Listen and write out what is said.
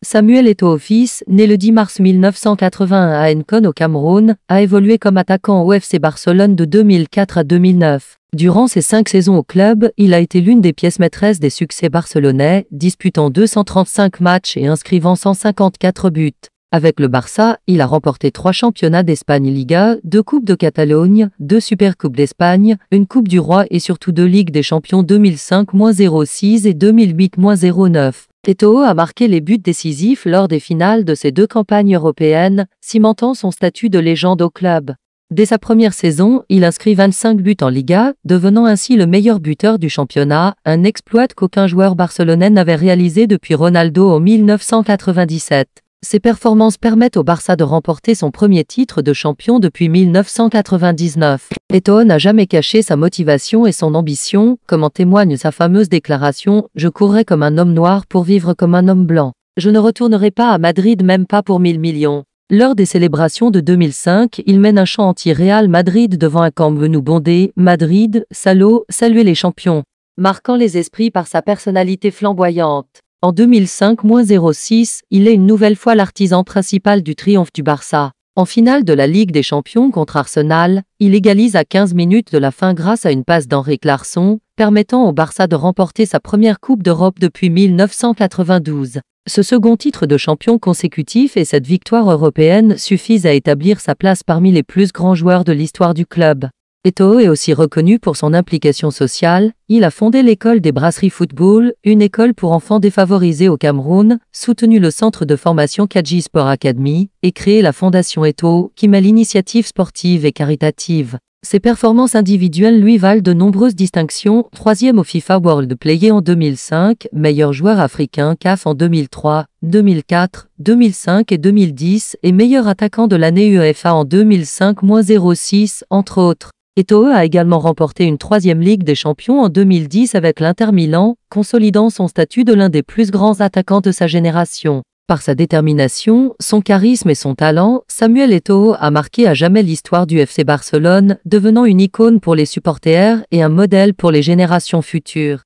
Samuel Eto'o fils, né le 10 mars 1981 à Nkone au Cameroun, a évolué comme attaquant au FC Barcelone de 2004 à 2009. Durant ses 5 saisons au club, il a été l'une des pièces maîtresses des succès barcelonais, disputant 235 matchs et inscrivant 154 buts. Avec le Barça, il a remporté 3 championnats d'Espagne Liga, 2 Coupes de Catalogne, 2 Supercoupes d'Espagne, une Coupe du Roi et surtout 2 Ligues des Champions 2005-06 et 2008-09. Eto'o a marqué les buts décisifs lors des finales de ces 2 campagnes européennes, cimentant son statut de légende au club. Dès sa première saison, il inscrit 25 buts en Liga, devenant ainsi le meilleur buteur du championnat, un exploit qu'aucun joueur barcelonais n'avait réalisé depuis Ronaldo en 1997. Ses performances permettent au Barça de remporter son premier titre de champion depuis 1999. Eto'o n'a jamais caché sa motivation et son ambition, comme en témoigne sa fameuse déclaration « Je courrai comme un homme noir pour vivre comme un homme blanc. Je ne retournerai pas à Madrid même pas pour 1000 millions ». Lors des célébrations de 2005, il mène un chant anti-Real Madrid devant un Camp Nou bondé « Madrid, salaud, saluez les champions », marquant les esprits par sa personnalité flamboyante. En 2005-06, il est une nouvelle fois l'artisan principal du triomphe du Barça. En finale de la Ligue des Champions contre Arsenal, il égalise à 15 minutes de la fin grâce à une passe d'Henrik Larsson, permettant au Barça de remporter sa première Coupe d'Europe depuis 1992. Ce second titre de champion consécutif et cette victoire européenne suffisent à établir sa place parmi les plus grands joueurs de l'histoire du club. Eto'o est aussi reconnu pour son implication sociale. Il a fondé l'école des Brasseries Football, une école pour enfants défavorisés au Cameroun, soutenu le centre de formation Kadji Sport Academy et créé la fondation Eto'o qui mêle l'initiative sportive et caritative. Ses performances individuelles lui valent de nombreuses distinctions, 3e au FIFA World Player en 2005, meilleur joueur africain CAF en 2003, 2004, 2005 et 2010 et meilleur attaquant de l'année UEFA en 2005-06, entre autres. Eto'o a également remporté une 3e Ligue des Champions en 2010 avec l'Inter Milan, consolidant son statut de l'un des plus grands attaquants de sa génération. Par sa détermination, son charisme et son talent, Samuel Eto'o a marqué à jamais l'histoire du FC Barcelone, devenant une icône pour les supporters et un modèle pour les générations futures.